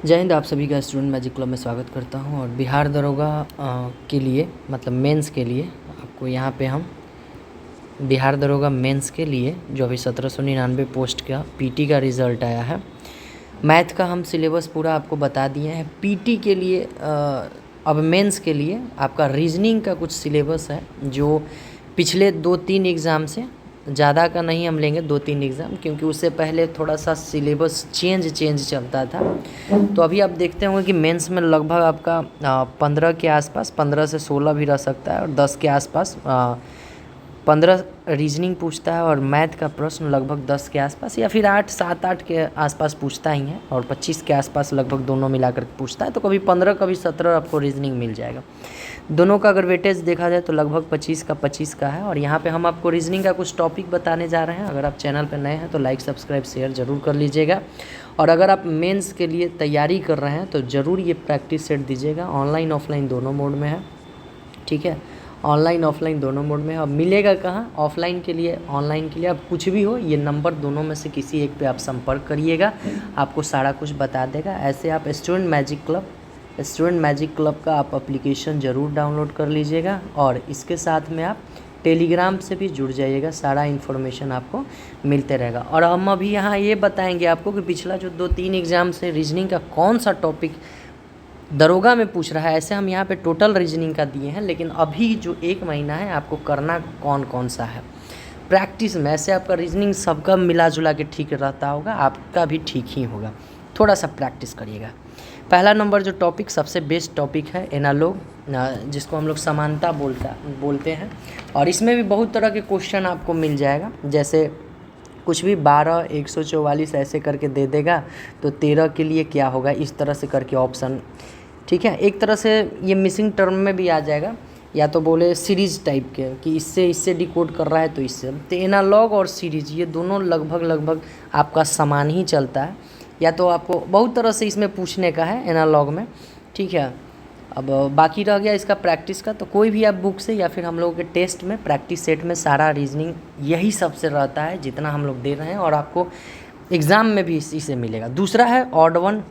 जय हिंद। आप सभी का स्टूडेंट मैजिक क्लब में स्वागत करता हूं। और बिहार दरोगा के लिए मतलब मेंस के लिए आपको यहाँ पे हम बिहार दरोगा मेंस के लिए जो अभी 1799 पोस्ट का पीटी का रिज़ल्ट आया है, मैथ का हम सिलेबस पूरा आपको बता दिए हैं। पीटी के लिए अब मेंस के लिए आपका रीजनिंग का कुछ सिलेबस है जो पिछले 2-3 एग्ज़ाम से ज़्यादा का नहीं हम लेंगे, 2-3 एग्ज़ाम, क्योंकि उससे पहले थोड़ा सा सिलेबस चेंज चलता था। तो अभी आप देखते होंगे कि मेंस में लगभग आपका 15 के आसपास, 15 से 16 भी रह सकता है, और 10 के आसपास 15 रीजनिंग पूछता है, और मैथ का प्रश्न लगभग 10 के आसपास या फिर 7-8 के आसपास पूछता ही है, और 25 के आसपास लगभग दोनों मिलाकर पूछता है। तो कभी 15 कभी 17 आपको रीजनिंग मिल जाएगा। दोनों का अगर वेटेज देखा जाए तो लगभग 25 का है। और यहाँ पे हम आपको रीजनिंग का कुछ टॉपिक बताने जा रहे हैं। अगर आप चैनल पर नए हैं तो लाइक, सब्सक्राइब, शेयर ज़रूर कर लीजिएगा। और अगर आप मेंस के लिए तैयारी कर रहे हैं तो ज़रूर ये प्रैक्टिस सेट दीजिएगा। ऑनलाइन ऑफलाइन दोनों मोड में है, ठीक है, ऑनलाइन ऑफलाइन दोनों मोड में है। अब मिलेगा कहाँ? ऑफलाइन के लिए, ऑनलाइन के लिए अब कुछ भी हो, ये नंबर दोनों में से किसी एक पे आप संपर्क करिएगा, आपको सारा कुछ बता देगा। ऐसे आप स्टूडेंट मैजिक क्लब का आप एप्लीकेशन ज़रूर डाउनलोड कर लीजिएगा, और इसके साथ में आप टेलीग्राम से भी जुड़ जाइएगा, सारा इन्फॉर्मेशन आपको मिलते रहेगा। और हम अभी यहाँ ये बताएंगे आपको कि पिछला जो 2-3 एग्ज़ाम से रीजनिंग का कौन सा टॉपिक दरोगा में पूछ रहा है। ऐसे हम यहाँ पे टोटल रीजनिंग का दिए हैं, लेकिन अभी जो 1 महीना है आपको करना कौन सा है प्रैक्टिस में। ऐसे आपका रीजनिंग सबका मिला जुला के ठीक रहता होगा, आपका भी ठीक ही होगा। थोड़ा सा प्रैक्टिस करिएगा। पहला नंबर जो टॉपिक सबसे बेस्ट टॉपिक है, एनालॉग, जिसको हम लोग समानता बोलते हैं। और इसमें भी बहुत तरह के क्वेश्चन आपको मिल जाएगा, जैसे कुछ भी 12, 144 ऐसे करके दे देगा तो 13 के लिए क्या होगा, इस तरह से करके ऑप्शन, ठीक है। एक तरह से ये मिसिंग टर्म में भी आ जाएगा, या तो बोले सीरीज टाइप के कि इससे डिकोड कर रहा है तो इससे। तो एनालॉग और सीरीज ये दोनों लगभग आपका समान ही चलता है, या तो आपको बहुत तरह से इसमें पूछने का है एनालॉग में, ठीक है। अब बाकी रह गया इसका प्रैक्टिस का, तो कोई भी आप बुक से या फिर हम लोगों के टेस्ट में प्रैक्टिस सेट में सारा रीजनिंग यही सबसे रहता है जितना हम लोग दे रहे हैं, और आपको एग्ज़ाम में भी इसी से मिलेगा। दूसरा है ऑड वन,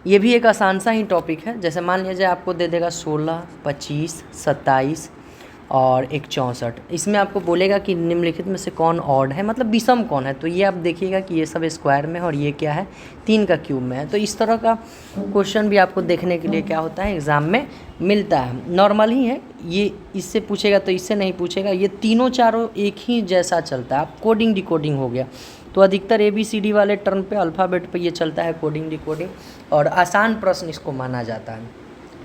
ये भी एक आसान सा ही टॉपिक है। जैसे मान लीजिए आपको दे देगा 16, 25, 27 और एक 64, इसमें आपको बोलेगा कि निम्नलिखित में से कौन ऑड है, मतलब विषम कौन है। तो ये आप देखिएगा कि ये सब स्क्वायर में है और ये क्या है, 3 का क्यूब में है। तो इस तरह का क्वेश्चन भी आपको देखने के लिए क्या होता है, एग्ज़ाम में मिलता है। नॉर्मल ही है ये, इससे पूछेगा तो इससे नहीं पूछेगा, ये तीनों चारों एक ही जैसा चलता है। अब कोडिंग डिकोडिंग हो गया तो अधिकतर ABCD वाले टर्म पे, अल्फ़ाबेट पे ये चलता है कोडिंग डिकोडिंग, और आसान प्रश्न इसको माना जाता है,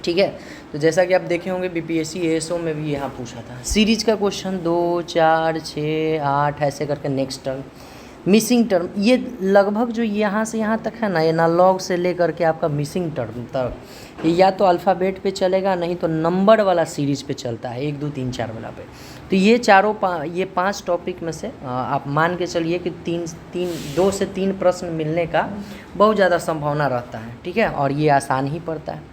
ठीक है। तो जैसा कि आप देखे होंगे BPSC ASO में भी यहाँ पूछा था सीरीज का क्वेश्चन, 2, 4, 6, 8 ऐसे करके नेक्स्ट टर्म, मिसिंग टर्म, ये लगभग जो यहाँ से यहाँ तक है ना, एनालॉग से लेकर के आपका मिसिंग टर्म तक, ये या तो अल्फ़ाबेट पे चलेगा, नहीं तो नंबर वाला सीरीज पे चलता है, 1, 2, 3, 4 वाला पे। तो ये ये 5 टॉपिक में से आप मान के चलिए कि 2 से 3 प्रश्न मिलने का बहुत ज़्यादा संभावना रहता है, ठीक है, और ये आसान ही पड़ता है।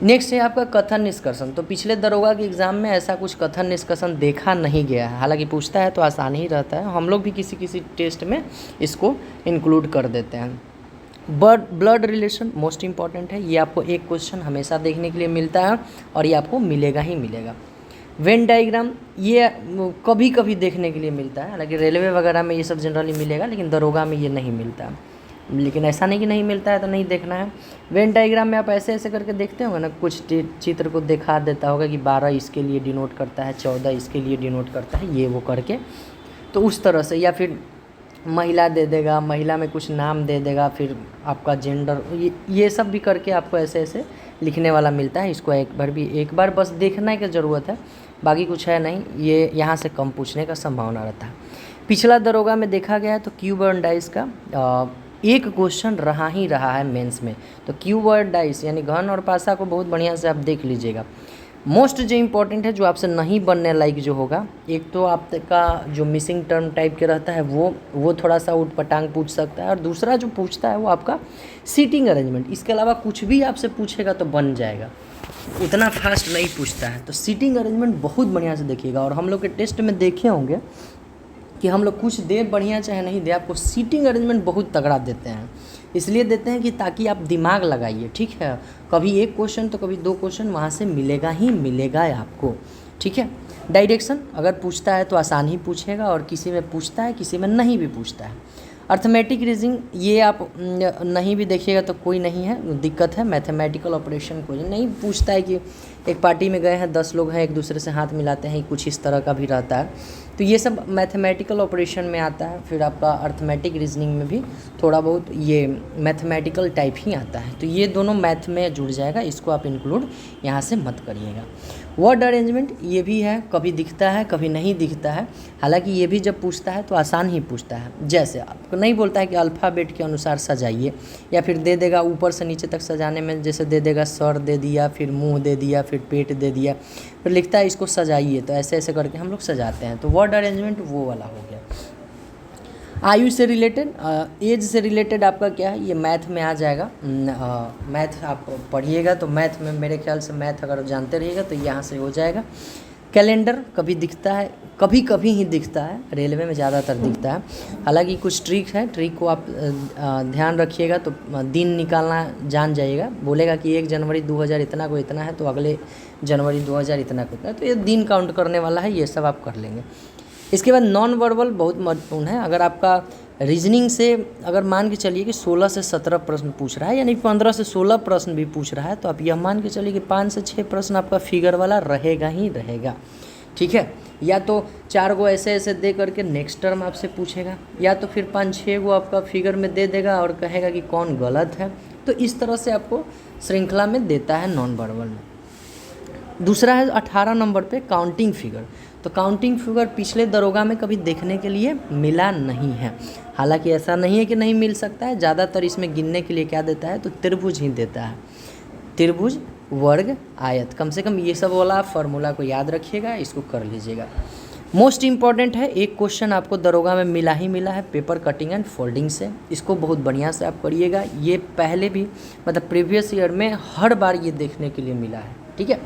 नेक्स्ट है आपका कथन निष्कर्षण। तो पिछले दरोगा के एग्ज़ाम में ऐसा कुछ कथन निष्कर्षण देखा नहीं गया है, हालांकि पूछता है तो आसान ही रहता है। हम लोग भी किसी टेस्ट में इसको इंक्लूड कर देते हैं। ब्लड रिलेशन मोस्ट इंपॉर्टेंट है, ये आपको एक क्वेश्चन हमेशा देखने के लिए मिलता है, और ये आपको मिलेगा ही मिलेगा। वेन डायग्राम ये कभी कभी देखने के लिए मिलता है, हालांकि रेलवे वगैरह में ये सब जनरली मिलेगा, लेकिन दरोगा में ये नहीं मिलता। लेकिन ऐसा नहीं कि नहीं मिलता है तो नहीं देखना है। वेन डायग्राम में आप ऐसे करके देखते होंगे ना, कुछ चित्र को दिखा देता होगा कि 12 इसके लिए डिनोट करता है, 14 इसके लिए डिनोट करता है, ये वो करके, तो उस तरह से। या फिर महिला दे देगा, महिला में कुछ नाम दे देगा, फिर आपका जेंडर, ये सब भी करके आपको ऐसे लिखने वाला मिलता है। इसको एक बार बस देखने की ज़रूरत है, बाकी कुछ है नहीं, ये यहाँ से कम पूछने का संभावना रहता है। पिछला दरोगा में देखा गया तो क्यूब और डाइस का एक क्वेश्चन रहा है मेंस में। तो क्यूब और डाइस यानी घन और पासा को बहुत बढ़िया से आप देख लीजिएगा। मोस्ट जो इम्पोर्टेंट है, जो आपसे नहीं बनने लायक जो होगा, एक तो आपका जो मिसिंग टर्म टाइप के रहता है वो थोड़ा सा उटपटांग पूछ सकता है, और दूसरा जो पूछता है वो आपका सीटिंग अरेंजमेंट। इसके अलावा कुछ भी आपसे पूछेगा तो बन जाएगा, उतना फास्ट नहीं पूछता है। तो सीटिंग अरेंजमेंट बहुत बढ़िया से देखिएगा। और हम लोग के टेस्ट में देखे होंगे कि हम लोग कुछ दे बढ़िया चाहे नहीं दे, आपको सीटिंग अरेंजमेंट बहुत तगड़ा देते हैं। इसलिए देते हैं कि ताकि आप दिमाग लगाइए, ठीक है। कभी एक क्वेश्चन तो कभी 2 क्वेश्चन वहाँ से मिलेगा ही मिलेगा आपको, ठीक है। डायरेक्शन अगर पूछता है तो आसान ही पूछेगा, और किसी में पूछता है किसी में नहीं भी पूछता है। अर्थमेटिक रीजनिंग ये आप नहीं भी देखिएगा तो कोई नहीं है दिक्कत है। मैथमेटिकल ऑपरेशन को नहीं पूछता है कि एक पार्टी में गए हैं 10 लोग हैं एक दूसरे से हाथ मिलाते हैं, कुछ इस तरह का भी रहता है। तो ये सब मैथमेटिकल ऑपरेशन में आता है। फिर आपका अर्थमेटिक रीजनिंग में भी थोड़ा बहुत ये मैथमेटिकल टाइप ही आता है। तो ये दोनों मैथ में जुड़ जाएगा, इसको आप इंक्लूड यहाँ से मत करिएगा। वर्ड अरेंजमेंट ये भी है, कभी दिखता है कभी नहीं दिखता है। हालांकि ये भी जब पूछता है तो आसान ही पूछता है। जैसे आपको नहीं बोलता है कि अल्फ़ाबेट के अनुसार सजाइए, या फिर दे देगा ऊपर से नीचे तक सजाने में, जैसे दे देगा सर दे दिया, फिर मुंह दे दिया, फिर पेट दे दिया, फिर लिखता है इसको सजाइए, तो ऐसे ऐसे करके हम लोग सजाते हैं। तो वर्ड अरेंजमेंट वो वाला हो गया। आयु से रिलेटेड, एज से रिलेटेड आपका क्या है, ये मैथ में आ जाएगा। मैथ आप पढ़िएगा तो मैथ में मेरे ख्याल से मैथ अगर जानते रहिएगा तो यहाँ से हो जाएगा। कैलेंडर कभी दिखता है कभी कभी ही दिखता है, रेलवे में ज़्यादातर दिखता है। हालांकि कुछ ट्रिक है, ट्रिक को आप ध्यान रखिएगा तो दिन निकालना जान जाइएगा। बोलेगा कि 1 जनवरी 2000 इतना को इतना है तो अगले जनवरी 2000 इतना को इतना है, तो ये दिन काउंट करने वाला है, ये सब आप कर लेंगे। इसके बाद नॉन वर्बल बहुत महत्वपूर्ण है। अगर आपका रीजनिंग से अगर मान के चलिए कि 16 से 17 प्रश्न पूछ रहा है, यानी 15 से 16 प्रश्न भी पूछ रहा है, तो आप यह मान के चलिए कि 5 से 6 प्रश्न आपका फिगर वाला रहेगा ही रहेगा, ठीक है। या तो 4 गो ऐसे ऐसे दे करके नेक्स्ट टर्म आपसे पूछेगा, या तो फिर 5-6 गो आपका फिगर में दे देगा और कहेगा कि कौन गलत है। तो इस तरह से आपको श्रृंखला में देता है नॉन वर्बल में। दूसरा है 18 नंबर पे काउंटिंग फिगर। तो काउंटिंग फिगर पिछले दरोगा में कभी देखने के लिए मिला नहीं है। हालांकि ऐसा नहीं है कि नहीं मिल सकता है, ज़्यादातर इसमें गिनने के लिए क्या देता है तो त्रिभुज ही देता है। त्रिभुज, वर्ग, आयत, कम से कम ये सब वाला फार्मूला को याद रखिएगा, इसको कर लीजिएगा। मोस्ट इम्पॉर्टेंट है, एक क्वेश्चन आपको दरोगा में मिला ही मिला है पेपर कटिंग एंड फोल्डिंग से। इसको बहुत बढ़िया से आप करिएगा। ये पहले भी मतलब प्रीवियस ईयर में हर बार ये देखने के लिए मिला है, ठीक है।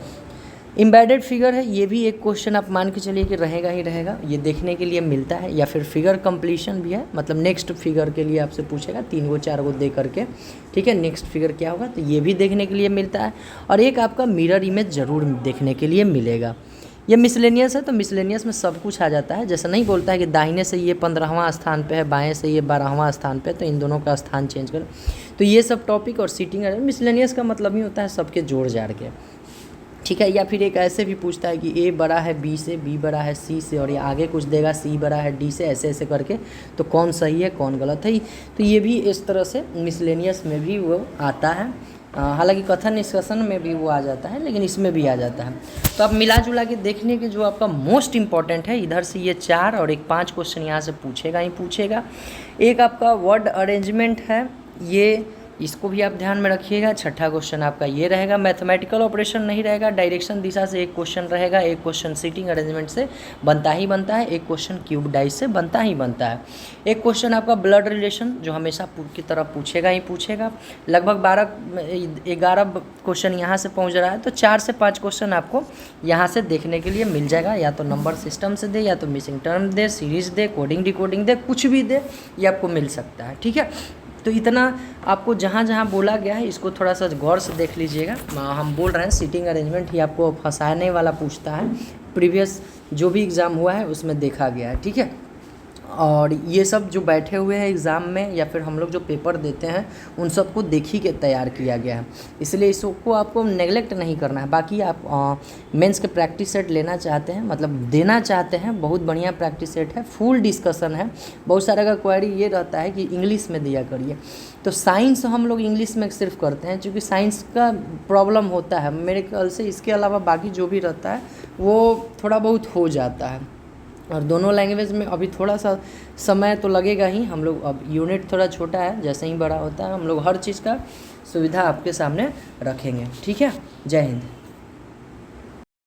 एम्बेडेड फिगर है, ये भी एक क्वेश्चन आप मान के चलिए कि रहेगा ही रहेगा, ये देखने के लिए मिलता है। या फिर फिगर कंप्लीशन भी है, मतलब नेक्स्ट फिगर के लिए आपसे पूछेगा 3 गो 4 गो दे करके, ठीक है, नेक्स्ट फिगर क्या होगा, तो ये भी देखने के लिए मिलता है। और एक आपका मिरर इमेज ज़रूर देखने के लिए मिलेगा। ये मिसलेनियस है, तो मिसलेनियस में सब कुछ आ जाता है। जैसे नहीं बोलता है कि दाहिने से ये 15वां स्थान पे है, बाएं से ये 12वां स्थान पे है, तो इन दोनों का स्थान चेंज कर। तो ये सब टॉपिक और सीटिंग मिसलेनियस का मतलब ही होता है सबके जोड़ जाड़ के, ठीक है। या फिर एक ऐसे भी पूछता है कि ए बड़ा है बी से, बी बड़ा है सी से, और ये आगे कुछ देगा सी बड़ा है डी से, ऐसे ऐसे करके, तो कौन सही है कौन गलत है। तो ये भी इस तरह से मिसलेनियस में भी वो आता है। हालांकि कथन निष्कर्षण में भी वो आ जाता है, लेकिन इसमें भी आ जाता है। तो आप मिला जुला के देखने के जो आपका मोस्ट इम्पॉर्टेंट है, इधर से ये 4 और एक 5 क्वेश्चन यहाँ से पूछेगा ही पूछेगा। एक आपका वर्ड अरेंजमेंट है, ये इसको भी आप ध्यान में रखिएगा। छठा क्वेश्चन आपका ये रहेगा। मैथमेटिकल ऑपरेशन नहीं रहेगा, डायरेक्शन दिशा से एक क्वेश्चन रहेगा, एक क्वेश्चन सीटिंग अरेंजमेंट से बनता ही बनता है, एक क्वेश्चन क्यूब डाइस से बनता ही बनता है। एक क्वेश्चन आपका ब्लड रिलेशन जो हमेशा की तरह पूछेगा ही पूछेगा। लगभग 11 क्वेश्चन यहाँ से पहुँच रहा है, तो 4 से 5 क्वेश्चन आपको यहाँ से देखने के लिए मिल जाएगा। या तो नंबर सिस्टम से दे, या तो मिसिंग टर्म दे, सीरीज दे, कोडिंग डिकोडिंग दे, कुछ भी दे, ये आपको मिल सकता है, ठीक है। तो इतना आपको जहाँ जहाँ बोला गया है इसको थोड़ा सा गौर से देख लीजिएगा। हम बोल रहे हैं सीटिंग अरेंजमेंट ही आपको फंसाने वाला पूछता है, प्रीवियस जो भी एग्ज़ाम हुआ है उसमें देखा गया है, ठीक है। और ये सब जो बैठे हुए हैं एग्ज़ाम में या फिर हम लोग जो पेपर देते हैं उन सबको देखी के तैयार किया गया है, इसलिए इसको आपको नेगलेक्ट नहीं करना है। बाकी आप मेंस के प्रैक्टिस सेट लेना चाहते हैं, मतलब देना चाहते हैं, बहुत बढ़िया प्रैक्टिस सेट है, फुल डिस्कशन है। बहुत सारे का क्वेरी ये रहता है कि इंग्लिश में दिया करिए, तो साइंस हम लोग इंग्लिश में सिर्फ करते हैं क्योंकि साइंस का प्रॉब्लम होता है मेरे ख्याल से। इसके अलावा बाकी जो भी रहता है वो थोड़ा बहुत हो जाता है। और दोनों लैंग्वेज में अभी थोड़ा सा समय तो लगेगा ही। हम लोग अब यूनिट थोड़ा छोटा है, जैसे ही बड़ा होता है हम लोग हर चीज़ का सुविधा आपके सामने रखेंगे, ठीक है। जय हिंद।